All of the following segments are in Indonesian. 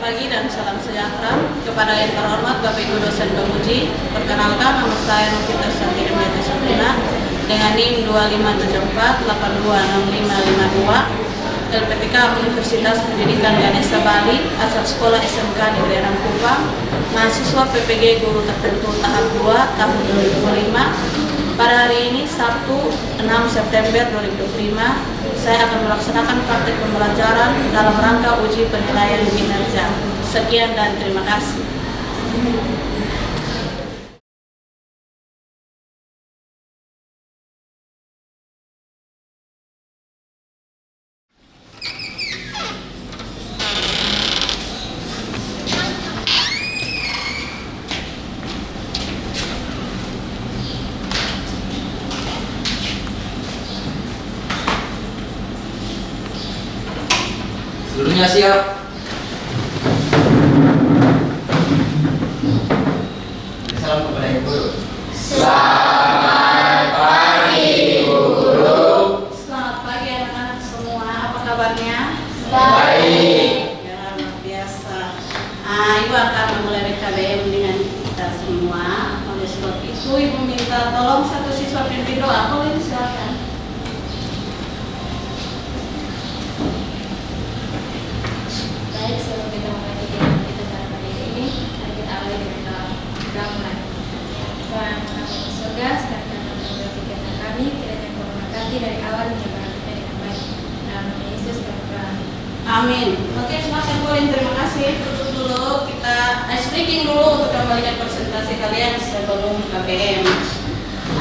pagi dan salam sejahtera kepada yang terhormat Bapak Ibu dosen penguji. Perkenalkan, nama saya Novita Santini Meta Sabrina dengan NIM 2574826552 LPTK Universitas Pendidikan Ganesha Bali, asal sekolah SMK Negeri Rangkupang, mahasiswa PPG Guru Tertentu tahap 2 tahun 2025. Pada hari ini Sabtu 6 September 2025, saya akan melaksanakan praktik pembelajaran dalam rangka uji penilaian kinerja. Sekian dan terima kasih. Seluruhnya siap. Salam kepada Ibu Guru. Selamat pagi, Guru. Selamat pagi anak-anak semua. Apa kabarnya? Baik. Ya, luar biasa. Ibu akan memulai KBM dengan kita semua. Oleh sebab itu, Ibu minta tolong satu siswa pimpin doa. Boleh, silakan. Baik, sebelum kita memulai kegiatan kita pada pagi ini, mari kita awali dengan doa mulai. Tuhan kami di surga, sekarang kami memulai kegiatan kami, kiranya Kau memberkati dari awal hingga berakhirnya dengan baik. Dalam nama Yesus kami berdoa. Amin. Oke, silakan Colin. Terima kasih. Tutup dulu. Kita speaking dulu untuk kembalikan presentasi kalian sebelum KBM.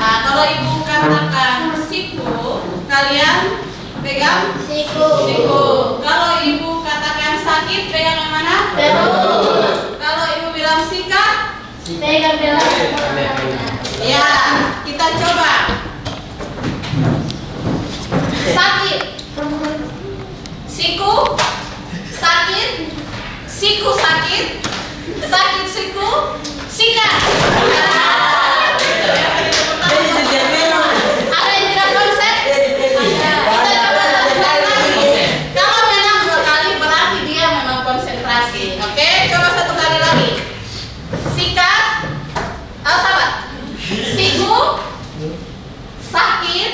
Kalau Ibu katakan siku, kalian pegang Siku. siku. Kalau Ibu katakan sakit, pegang yang mana? Perut. Kalau Ibu bilang sikat, Pegang belah. ya, kita coba. Sakit, siku, sakit, siku sakit, sakit siku, sikat. Ada yang tidak konsep? Kita coba satu kali lagi. Kalau memang 2 kali berarti dia memang konsentrasi. Oke, coba 1 kali lagi. Sikat, sahabat. Siku, sakit,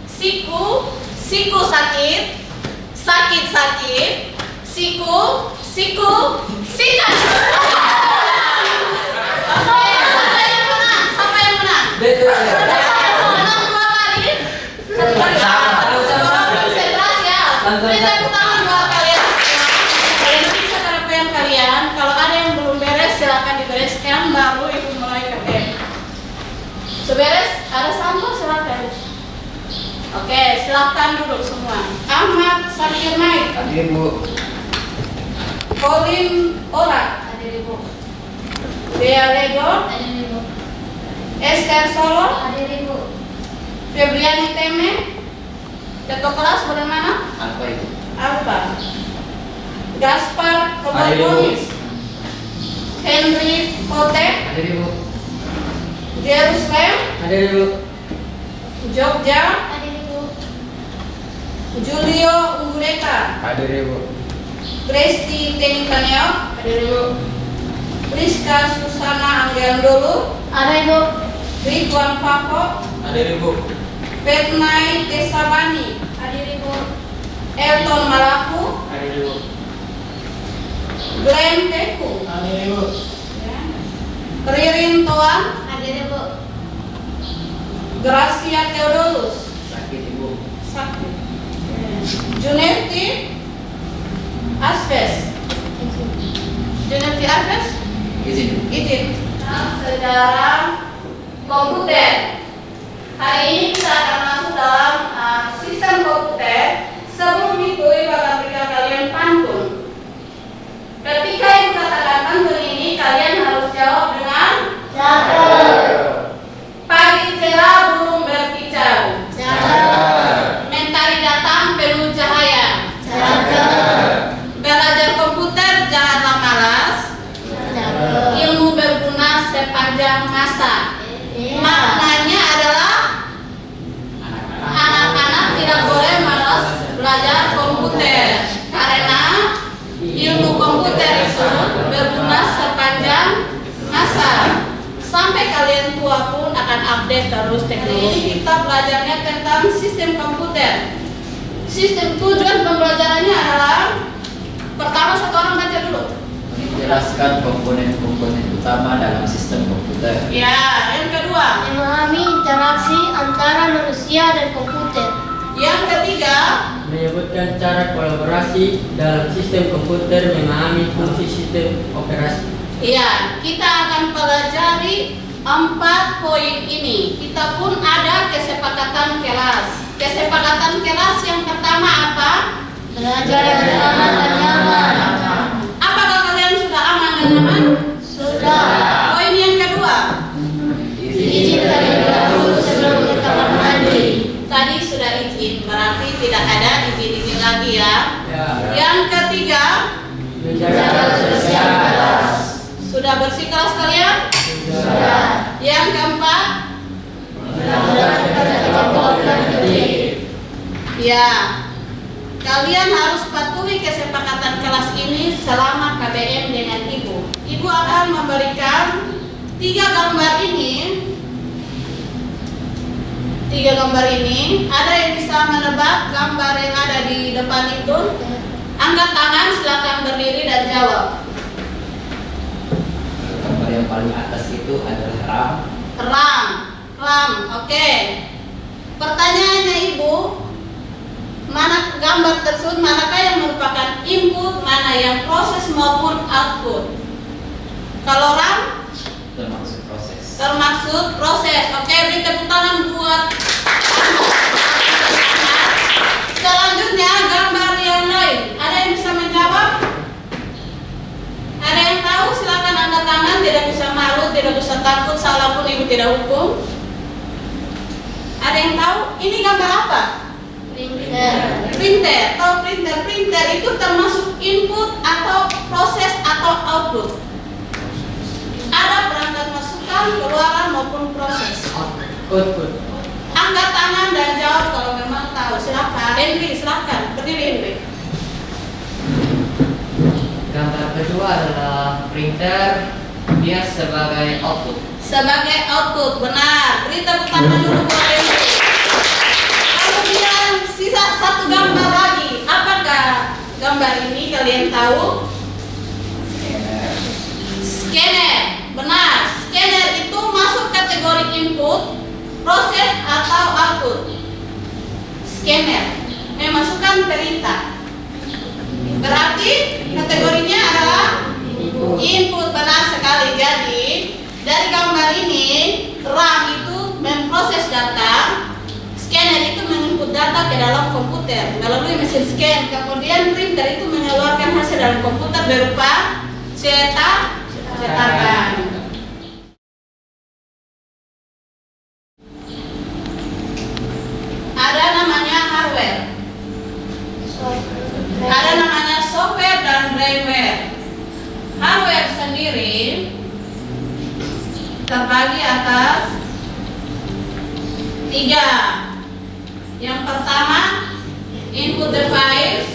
siku, siku sakit, sakit sakit, siku, siku, sikat. Oke, siapa yang menang? Siapa yang menang? Menang 2 kali. 1 kali. Coba konsentrasi ya. Beri tepuk tangan buat kalian. Kalian bisa kerepean kalian. Kalau ada yang belum beres, silakan dibereskan. Baru Ibu mulai KBM. Seberes, ada sampel silakan. Oke, silakan duduk semua. Ahmad Sakir Naik, Hadir Bu. Colin Ora, Hadir Ibu. Dea Lego, Hadir Ibu. Esther Solo, Hadir Ibu. Febriani Teme. Ketua kelas bagaimana? Apa itu? Alfa. Gaspar Hadir, Ibu. Kobonis, Henry Kotek, Hadir Ibu. Jerusalem, Hadir Ibu. Jogja, Hadir Ibu. Julio Unggureka, Hadir Ibu. Presti Tenikaneo, Hadir Ibu. Rizka Susana Anggiandolu, Ada Ibu. Ridwan Fako, Hadir Ibu. Fernai Desabani, Hadir Ibu. Elton Malaku, Hadir Ibu. Glenn Teku, Hadir Ibu. Ririn Toan, Hadir Ibu. Gracia Theodolus, Sakit Ibu. Sakti, Junerti Asves, Junerti Asves, Izin. izin. Sejarah komputer. Hari ini kita akan masuk dalam sistem komputer. Sebelum itu Ibu akan berikan kalian pantun. Ketika Ibu katakan pantun ini, kalian harus jawab dengan pagi cerah burung berkicau, mentari datang penuh cahaya, belajar komputer janganlah malas, ilmu berguna sepanjang masa. Maknanya Terus teknologi. Kita belajarnya tentang sistem komputer. Sistem tujuan pembelajarannya adalah pertama satu orang baca dulu. Menjelaskan komponen-komponen utama dalam sistem komputer. Ya, yang kedua. Memahami interaksi antara manusia dan komputer. Yang ketiga. Menyebutkan cara kolaborasi dalam sistem komputer, memahami fungsi sistem operasi. Iya, kita akan pelajari 4 poin ini. Kita pun ada kesepakatan kelas. Kesepakatan kelas yang pertama apa? Belajar yang aman dan nyaman. Apakah kalian sudah aman dan nyaman? Sudah. Poin yang kedua. Izin terlebih dahulu sebelum kita mandi. Tadi sudah izin, berarti tidak ada izin-izin lagi ya. Ya. Yang ketiga, Menjaga Sosial kelas. sudah bersih kelas kalian? Sudah. Yang keempat, Melakukan kelompok tertib. ya, kalian harus patuhi kesepakatan kelas ini selama KBM dengan Ibu. Ibu akan memberikan 3 gambar ini. 3 gambar ini. Ada yang bisa menebak gambar yang ada di depan itu? Angkat tangan, silakan berdiri dan jawab. Gambar yang paling atas itu adalah RAM. RAM, oke. Pertanyaannya Ibu, mana gambar tersebut, manakah yang merupakan input, mana yang proses maupun output? Kalau RAM Termasuk proses. termasuk proses. Oke, beri tepuk tangan buat kamu. Selanjutnya gambar yang lain. Ada yang bisa menjawab? Ada yang tahu? Silakan angkat tangan. Tidak bisa malu, tidak bisa takut. Salah pun Ibu tidak hukum. Ada yang tahu? Ini gambar apa? Printer. Printer. Tahu printer? Printer itu termasuk input atau proses atau output. Ada perangkat masukan, keluaran maupun proses. output. Angkat tangan dan jawab kalau memang tahu. Silakan. Henry, silakan. Berdiri Henry. Gambar kedua adalah printer, dia sebagai output. Sebagai output, benar. Beri tepuk tangan dulu buat Henry. Kemudian sisa 1 gambar lagi. Apakah gambar ini kalian tahu? Scanner, benar. Scanner itu masuk kategori input, proses atau output. Scanner memasukkan perintah. Berarti kategorinya adalah input, benar sekali. Jadi dari gambar ini, RAM itu memproses data, scanner itu menginput data ke dalam komputer melalui mesin scan. Kemudian printer itu mengeluarkan hasil dalam komputer berupa cetakan. Ada namanya hardware, ada namanya software dan firmware. Hardware sendiri terbagi atas 3. Yang pertama input device,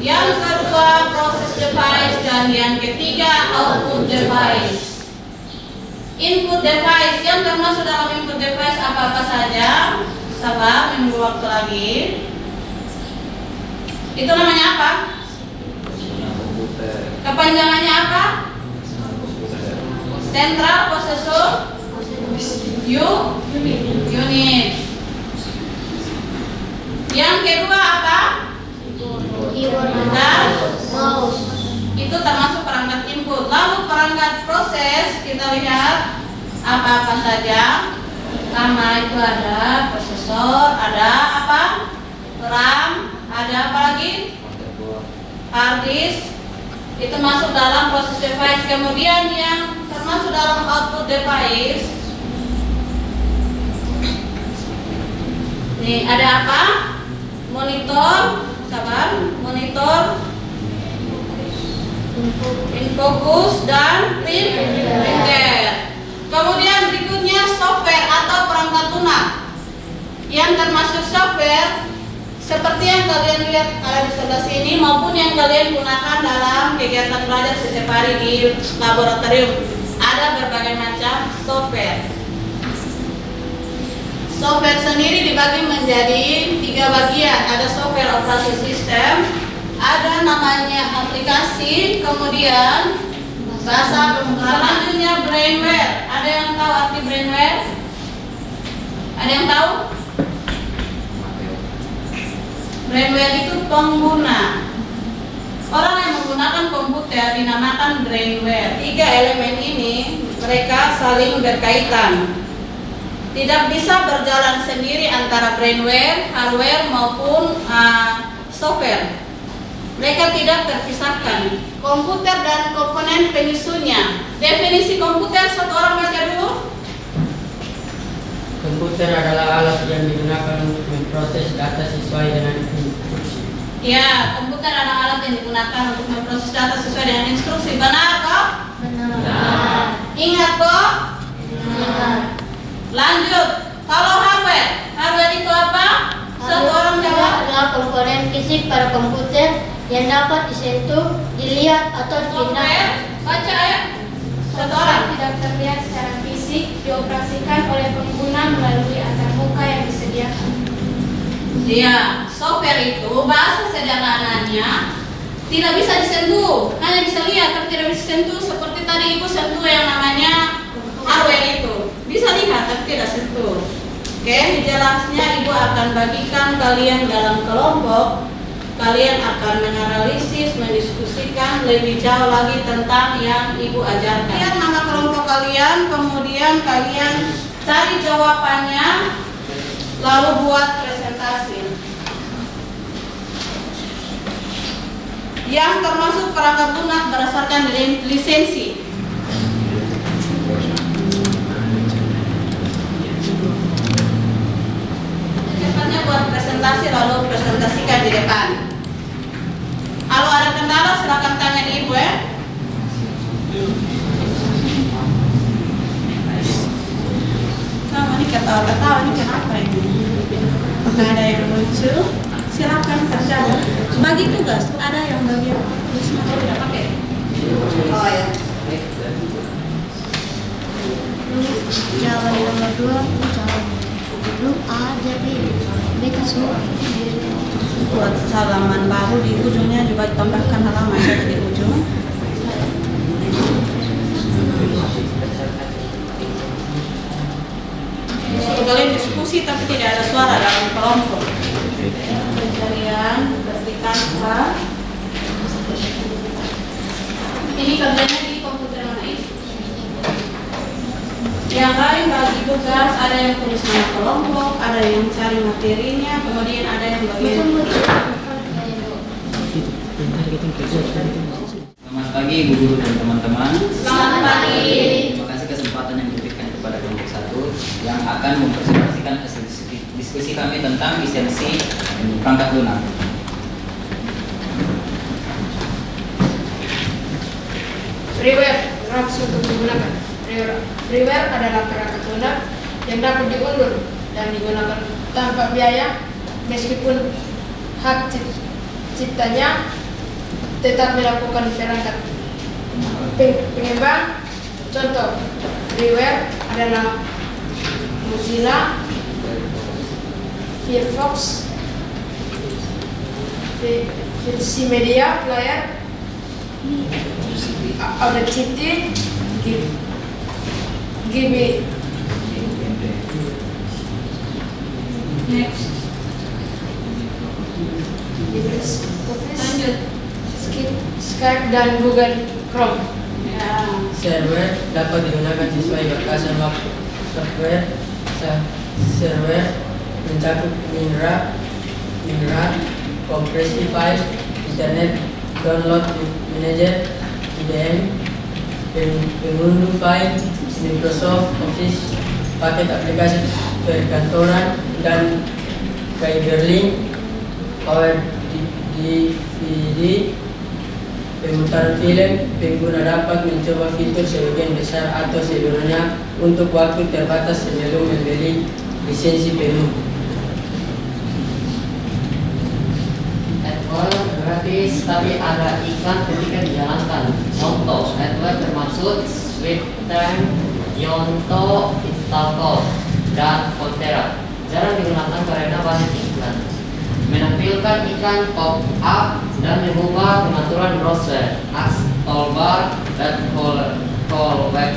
yang kedua proses device, dan yang ketiga output device. Input device yang termasuk dalam input device apa-apa saja. Sabar, menunggu waktu lagi. Itu namanya apa? Komputer. Kepanjangannya apa? Central Processor Unit. Yang kedua apa? Keyboard. Dan Mouse. itu termasuk perangkat input. Lalu perangkat proses kita lihat apa-apa saja. Pertama itu ada prosesor, ada apa? RAM, ada apa lagi? Hard disk. Itu masuk dalam proses device. Kemudian yang termasuk dalam output device. Nih ada apa? Monitor, sabar, monitor, infocus dan printer. Kemudian berikutnya software atau perangkat lunak. Yang termasuk software seperti yang kalian lihat ada di sebelah sini maupun yang kalian gunakan dalam kegiatan belajar setiap hari di laboratorium. Ada berbagai macam software. Software sendiri dibagi menjadi 3 bagian. Ada software operasi sistem, ada namanya aplikasi, kemudian bahasa selanjutnya brainware. Ada yang tahu arti brainware? Ada yang tahu? Brainware itu pengguna. Orang yang menggunakan komputer dinamakan brainware. 3 elemen ini mereka saling berkaitan. Tidak bisa berjalan sendiri antara brainware, hardware maupun software. Mereka tidak terpisahkan. Komputer dan komponen penyusunnya. Definisi komputer satu orang baca dulu. Komputer adalah alat yang digunakan untuk memproses data sesuai dengan instruksi. Ya, komputer adalah alat yang digunakan untuk memproses data sesuai dengan instruksi. Benar kok? Benar. Ingat kok? Benar. Lanjut. Kalau hardware itu apa? Satu orang jawab. Adalah komponen fisik pada komputer yang dapat disentuh, dilihat atau Software. dipindahkan. Baca ya. Satu orang. Tidak terlihat secara fisik, dioperasikan oleh pengguna melalui antarmuka yang disediakan. Iya, software itu bahasa sederhananya tidak bisa disentuh, hanya bisa lihat tapi tidak bisa sentuh. Seperti tadi ibu sentuh yang namanya hardware itu, bisa lihat tapi tidak sentuh. Oke, jelasnya ibu akan bagikan kalian dalam kelompok. Kalian akan menganalisis, mendiskusikan lebih jauh lagi tentang yang ibu ajarkan. Lihat nama kelompok kalian, kemudian kalian cari jawabannya, lalu buat presentasi. Yang termasuk perangkat lunak berdasarkan lisensi. Cepatnya buat presentasi lalu presentasikan di depan. Kalau ada kendala silakan tanya di ibu ya. Kamu ini ketawa-ketawa ini kenapa ini? Nggak ada yang lucu. Silakan kerja. Bagi tugas ada yang bagian tulis atau tidak pakai? Oh ya. Jawaban nomor 2, jawab belum ada B. Beta semua. Buat halaman baru di ujungnya juga tambahkan halaman saja di ujung. Suruh kalian diskusi tapi tidak ada suara dalam kelompok. Kalian berikan apa? Ini kerjanya di komputer mana ini? Yang lain bagi tugas ada yang tulis nama kelompok, ada yang cari materinya, kemudian ada yang bagian. Selamat pagi Ibu Guru dan teman-teman. Selamat pagi. Terima kasih kesempatan yang diberikan kepada kelompok 1 yang akan mempresentasikan hasil diskusi kami tentang lisensi perangkat lunak. Freeware raps untuk digunakan. Freeware adalah perangkat lunak yang dapat diunduh dan digunakan tanpa biaya, meskipun hak ciptanya tetap melakukan perangkat pengembang. Contoh freeware adalah Mozilla, Firefox, versi media player, Audacity, GB. Next. Lanjut. Skype dan Google Chrome. Ya. Server dapat digunakan sesuai batasan waktu. Server mencakup mineral, kompresi file, internet, download manager, IBM, pengunduh file, Microsoft Office, paket aplikasi perkantoran, dan Kyberlink, power DVD, pemutaran film. Pengguna dapat mencoba fitur sebagian besar atau seluruhnya untuk waktu terbatas sebelum membeli lisensi penuh. AdWords gratis tapi ada iklan ketika dijalankan. Contoh, AdWords termasuk SweetTime, Yonto, Instalco, dan Fonterra. jarang digunakan karena banyak iklan. Menampilkan iklan pop-up dan mengubah pengaturan browser, apps, toolbar, dan call web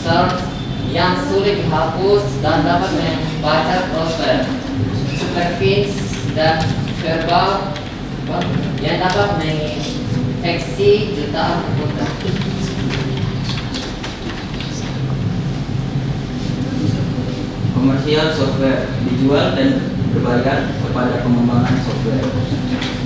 search yang sulit dihapus dan dapat membaca browser, superfix dan verbal yang dapat menginfeksi jutaan komputer. Komersial software dijual dan berbayar kepada pengembangan software.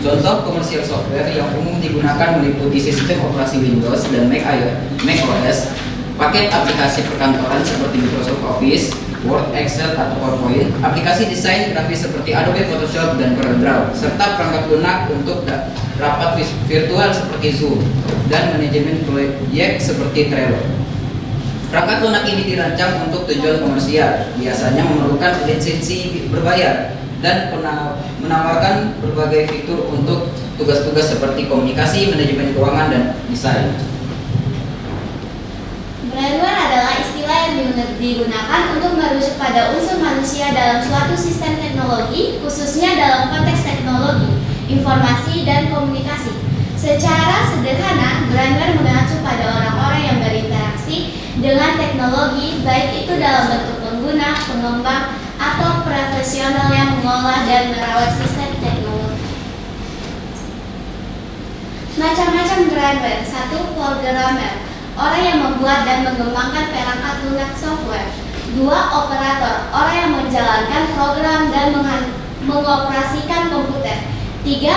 Contoh komersial software yang umum digunakan meliputi sistem operasi Windows dan Mac OS, paket aplikasi perkantoran seperti Microsoft Office, Word, Excel, atau PowerPoint, aplikasi desain grafis seperti Adobe Photoshop dan CorelDRAW, serta perangkat lunak untuk rapat virtual seperti Zoom dan manajemen proyek seperti Trello. Perangkat lunak ini dirancang untuk tujuan komersial, biasanya memerlukan lisensi berbayar dan menawarkan berbagai fitur untuk tugas-tugas seperti komunikasi, manajemen keuangan, dan desain. Brandware adalah istilah yang digunakan untuk merujuk pada unsur manusia dalam suatu sistem teknologi, khususnya dalam konteks teknologi, informasi, dan komunikasi. Secara sederhana, brandware mengacu pada orang-orang yang berinteraksi dengan teknologi, baik itu dalam bentuk pengguna, pengembang, atau profesional yang mengolah dan merawat sistem teknologi. Macam-macam brandware. 1. Programmer, orang yang membuat dan mengembangkan perangkat lunak software. 2. Operator, orang yang menjalankan program dan mengoperasikan komputer. 3.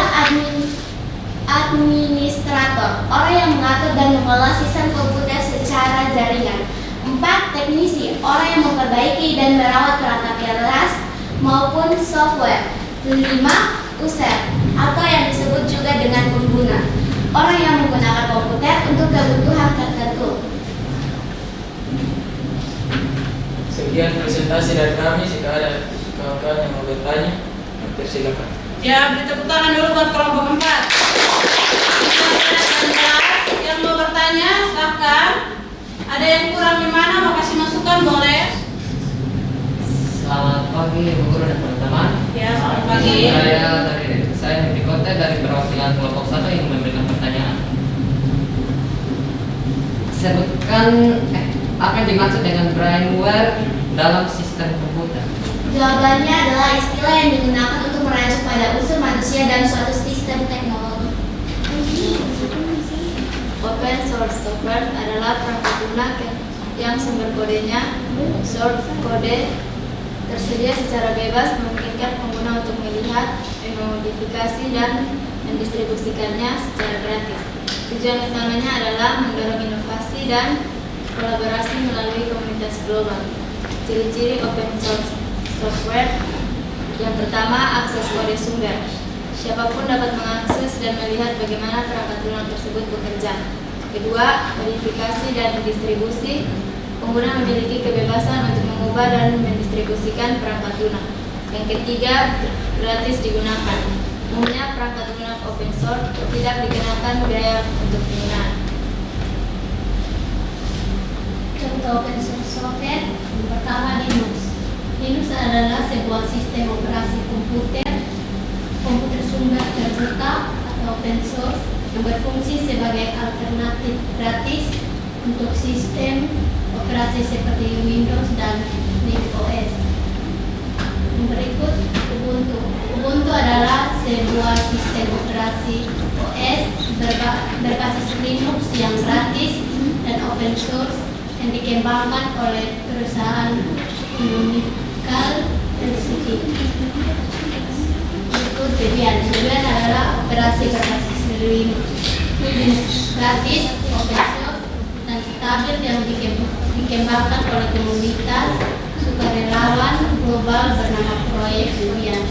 Administrator, orang yang mengatur dan mengelola sistem komputer secara jaringan. 4. Teknisi, orang yang memperbaiki dan merawat perangkat keras maupun software. 5. User, atau yang disebut juga dengan pengguna, orang yang menggunakan komputer untuk kebutuhan tertentu. Sekian presentasi dari kami. Jika ada kawan-kawan yang mau bertanya, silakan. Ya, beri tepuk tangan dulu buat kelompok 4. Yang mau bertanya, silakan. Ada yang kurang di mana, mau kasih masukan, boleh. Selamat pagi Ibu Guru dan teman-teman. Ya, selamat pagi. Saya Henry Kote dari perwakilan kelompok 1 yang memberikan pertanyaan. Sebutkan apa yang dimaksud dengan brandware dalam sistem komputer? Jawabannya adalah istilah yang digunakan untuk merujuk pada unsur manusia dan suatu sistem teknologi. Open source software adalah perangkat lunak yang sumber kodenya, source kode, tersedia secara bebas, memungkinkan pengguna untuk melihat, memodifikasi, dan mendistribusikannya secara gratis. Tujuan utamanya adalah mendorong inovasi dan kolaborasi melalui komunitas global. Ciri-ciri open source software: yang pertama, akses kode sumber. Siapapun dapat mengakses dan melihat bagaimana perangkat lunak tersebut bekerja. Kedua, modifikasi dan distribusi. Pengguna memiliki kebebasan untuk mengubah dan mendistribusikan perangkat lunak. Yang ketiga, gratis digunakan. Umumnya perangkat lunak open source tidak dikenakan biaya untuk penggunaan. Contoh open source software. Yang pertama, Linux. Linux adalah sebuah sistem operasi komputer sumber terbuka atau open source yang berfungsi sebagai alternatif gratis untuk sistem operasi seperti Windows dan Mac OS. Yang berikut, Ubuntu. Ubuntu adalah sebuah sistem operasi OS berbasis Linux yang gratis dan open source yang dikembangkan oleh perusahaan Unical Institute. Berikut Debian. Debian adalah operasi berbasis Linux gratis, open source, dan stabil yang dikembangkan oleh komunitas sukarelawan global bernama Proyek Debian.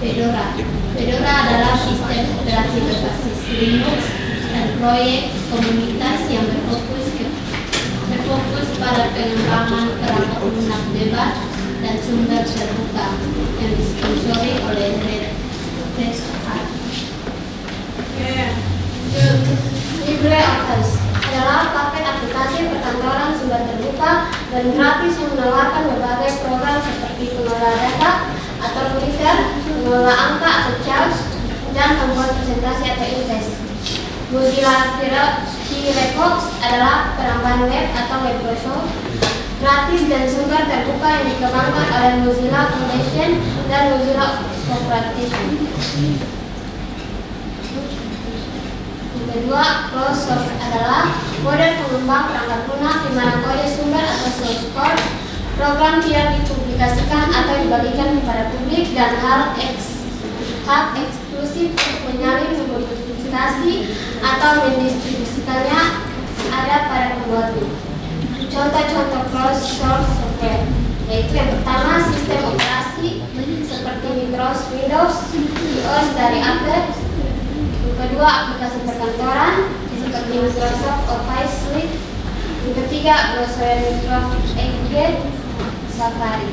Fedora. Fedora adalah sistem operasi berbasis Linux dan proyek komunitas yang berfokus pada pengembangan perangkat lunak bebas dan sumber terbuka yang disponsori oleh Red Hat. LibreOffice adalah paket aplikasi perkantoran sumber terbuka dan gratis yang menawarkan berbagai program seperti mengelola angka atau charts, dan membuat presentasi atau invest. Mozilla Firefox adalah perangkat web atau web browser gratis dan sumber terbuka yang dikembangkan oleh Mozilla Foundation dan Mozilla Corporation. Yang kedua, closed source adalah model pengembang perangkat lunak di mana kode sumber atau source code program tidak dipublikasikan atau dibagikan kepada publik dan hak eksklusif untuk menyalin, memodifikasi atau mendistribusikannya ada pada pembuatnya. Contoh-contoh closed source software yaitu yang pertama sistem operasi seperti Microsoft Windows, OS dari Apple. Yang kedua aplikasi perkantoran seperti Microsoft Office Suite. Yang ketiga browser Microsoft Edge, Safari.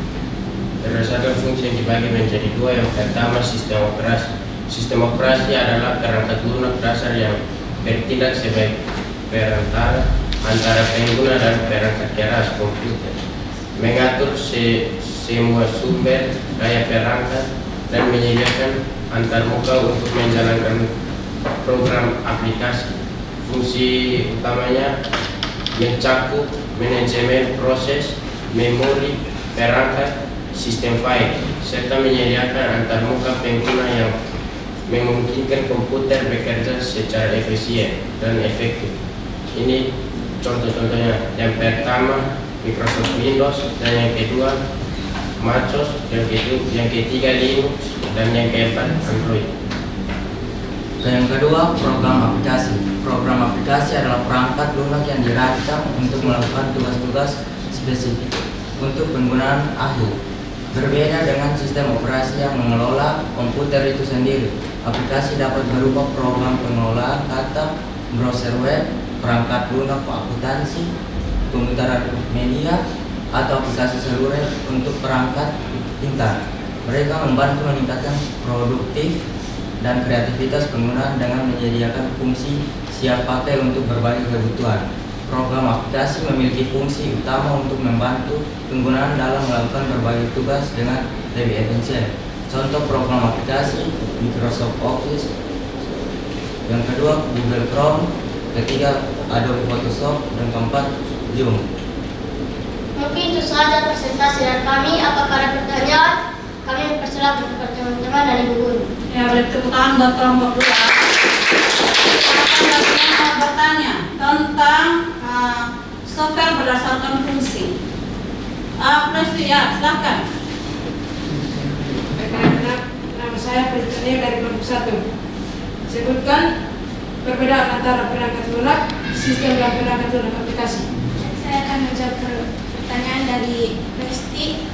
Berdasarkan fungsi yang dibagi menjadi dua, yang pertama sistem operasi. Sistem operasi adalah perangkat lunak dasar yang bertindak sebagai perantara antara pengguna dan perangkat keras komputer, mengatur semua sumber daya perangkat dan menyediakan antarmuka untuk menjalankan program aplikasi. Fungsi utamanya mencakup manajemen proses, memori, perangkat, sistem file, serta menyediakan antarmuka pengguna yang memungkinkan komputer bekerja secara efisien dan efektif. Ini contoh-contohnya. Yang pertama Microsoft Windows, dan yang kedua MacOS, yang ketiga Linux, dan yang keempat Android. Dan yang kedua, program aplikasi. Program aplikasi adalah perangkat lunak yang dirancang untuk melakukan tugas-tugas spesifik untuk penggunaan akhir. Berbeda dengan sistem operasi yang mengelola komputer itu sendiri, aplikasi dapat berupa program pengelolaan kata, browser web, perangkat lunak akuntansi, pemutaran media, atau aplikasi seluler untuk perangkat pintar. Mereka membantu meningkatkan produktif dan kreativitas penggunaan dengan menyediakan fungsi siap pakai untuk berbagai kebutuhan. Program aplikasi memiliki fungsi utama untuk membantu penggunaan dalam melakukan berbagai tugas dengan lebih efisien. Contoh program aplikasi Microsoft Office, yang kedua Google Chrome, ketiga Adobe Photoshop, dan keempat Zoom. Mungkin itu saja presentasi dari kami. Apakah ada pertanyaan? Kami mempersilahkan kepada teman-teman dan ibu guru. Ya, beri tepuk tangan buat kelompok 2. Akan bertanya tentang software berdasarkan fungsi. Presti, ya, silakan. Perkenalkan, nama saya Presiden dari kelompok 1. Sebutkan perbedaan antara perangkat lunak, sistem dan perangkat lunak aplikasi. Saya akan menjawab pertanyaan dari Presti.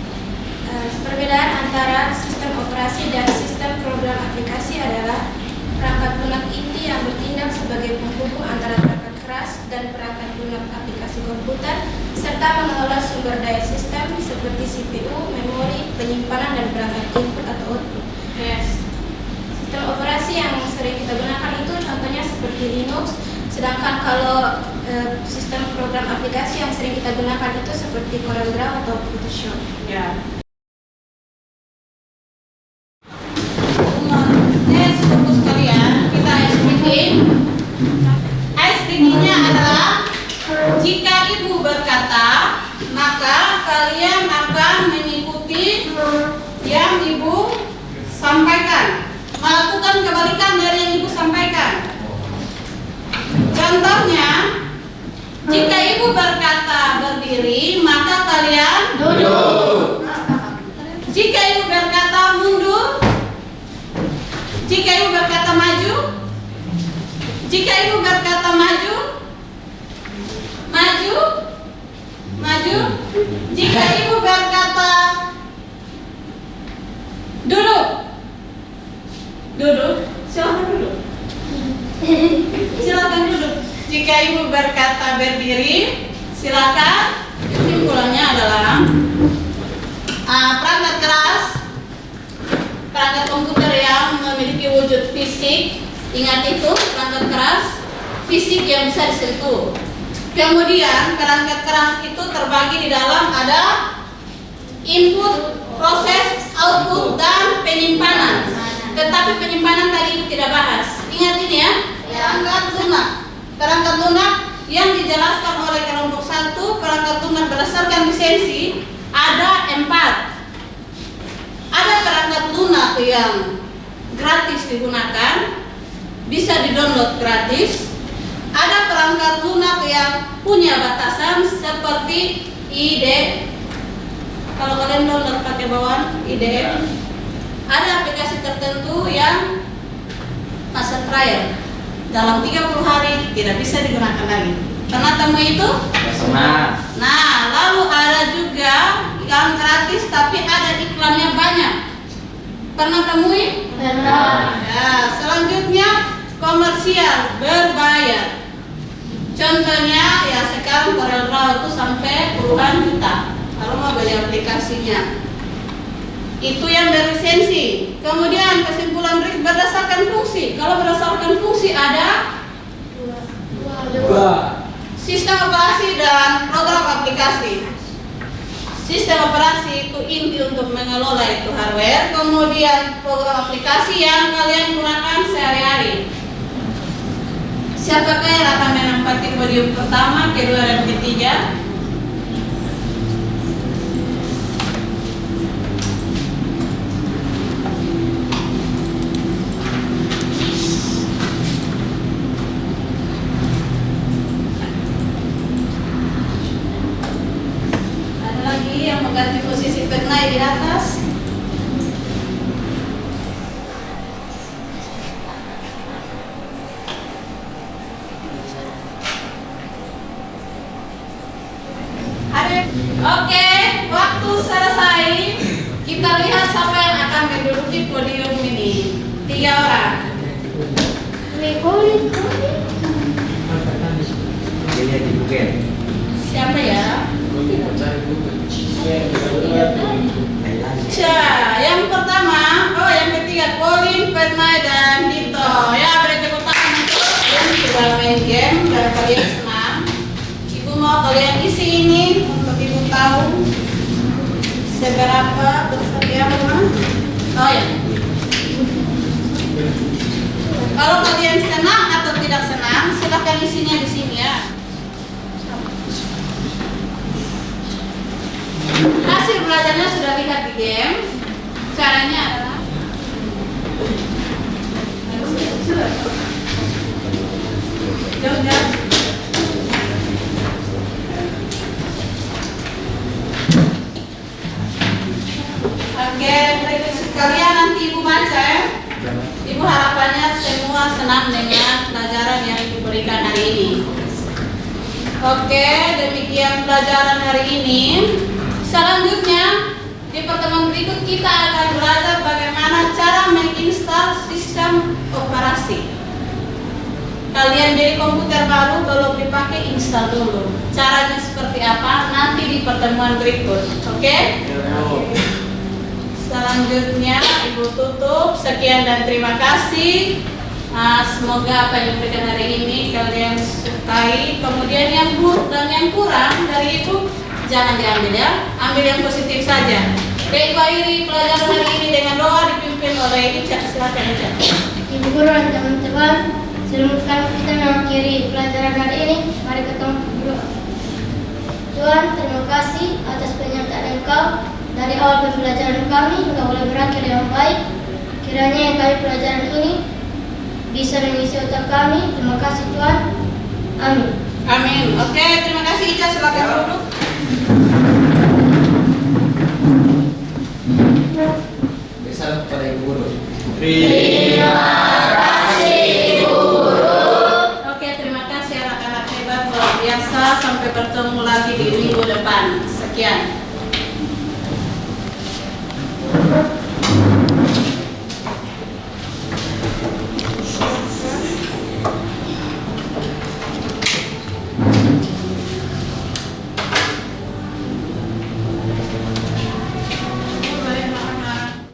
Perbedaan antara sistem operasi dan sistem program aplikasi adalah perangkat lunak inti yang bertindak sebagai penghubung antara perangkat keras dan perangkat lunak aplikasi komputer, serta mengelola sumber daya sistem seperti CPU, memori, penyimpanan, dan perangkat input atau output. Sistem operasi yang sering kita gunakan itu contohnya seperti Linux, sedangkan kalau sistem program aplikasi yang sering kita gunakan itu seperti CorelDRAW atau Photoshop. Ya. Icebreaking-nya adalah jika ibu berkata, maka kalian akan mengikuti yang ibu sampaikan, melakukan kebalikan dari yang ibu sampaikan. Contohnya, jika ibu berkata berdiri, maka kalian duduk. Jika ibu berkata mundur, jika ibu berkata maju, jika ibu berkata maju, maju, maju. Jika ibu berkata duduk, duduk. Silakan duduk. Silakan duduk. Jika ibu berkata berdiri, silakan. Kesimpulannya adalah perangkat keras, perangkat komputer yang memiliki wujud fisik. Ingat itu, perangkat keras fisik yang bisa disentuh. Kemudian perangkat keras itu terbagi di dalam ada input, proses, output, dan penyimpanan. penyimpanan tadi Ibu tidak bahas. Ingat ini ya. Perangkat lunak. Perangkat lunak yang dijelaskan oleh kelompok 1, perangkat lunak berdasarkan lisensi ada 4. Ada perangkat lunak yang gratis digunakan, bisa di-download gratis. Ada perangkat lunak yang punya batasan seperti ID. Kalau kalian download pakai bawaan IDE. Ada aplikasi tertentu yang masa trial dalam 30 hari tidak bisa digunakan lagi. Pernah temui itu? Pernah. Nah, lalu ada juga yang gratis tapi ada iklannya banyak. Pernah temui? Pernah. Ya, selanjutnya komersial berbayar. Contohnya ya sekarang CorelDRAW itu sampai puluhan juta kalau mau beli aplikasinya. Itu yang berlisensi. Kemudian kesimpulan berdasarkan fungsi. Kalau berdasarkan fungsi ada sistem operasi dan program aplikasi. Sistem operasi itu inti untuk mengelola itu hardware. Kemudian program aplikasi yang kalian gunakan sehari-hari. Siapakah yang akan menempati podium pertama, kedua, dan ketiga? Ada lagi yang mengganti posisi Pernai di atas? Oke, waktu selesai. Kita lihat siapa yang akan menduduki podium ini. 3 orang. Dilihat di Google. Siapa ya? Yang pertama, yang ketiga Colin, Pernai, dan Dito. Ya, beri tepuk tangan untuk yang sudah main game dan kalian senang. Ibu mau kalian isi ini untuk ibu tahu seberapa besar dia rumah. Oh ya. Kalau kalian senang atau tidak senang, silakan isinya di sini ya. Hasil belajarnya sudah lihat di game. Caranya adalah jauh-jauh. Oke, kalian nanti ibu baca ya. Ibu harapannya semua senang dengan pelajaran yang diberikan hari ini. Oke, demikian pelajaran hari ini. Selanjutnya di pertemuan berikut kita akan belajar bagaimana cara menginstal sistem operasi. Kalian beli komputer baru, belum dipakai, install dulu. Caranya seperti apa? Nanti di pertemuan berikut. Oke? Selanjutnya ibu tutup. Sekian dan terima kasih. Semoga apa yang diberikan hari ini kalian sukai. Kemudian yang buruk dan yang kurang dari ibu jangan diambil ya. Ambil yang positif saja. Baik, akhiri pelajaran hari ini dengan doa dipimpin oleh Ica. Silakan Ica. Ibu guru dan teman-teman, sebelum kita mengakhiri pelajaran hari ini, mari kita berdoa. Tuhan, terima kasih atas penyertaan Engkau dari awal pembelajaran kami hingga boleh berakhir dengan baik. Kiranya yang kami pelajaran ini bisa mengisi otak kami. Terima kasih Tuhan. Amin. Amin. Oke, terima kasih Ica. Silakan duduk. Salam kepada Ibu Guru. Terima kasih guru. Oke, terima kasih anak-anak hebat luar biasa. Sampai bertemu lagi di minggu depan. Sekian.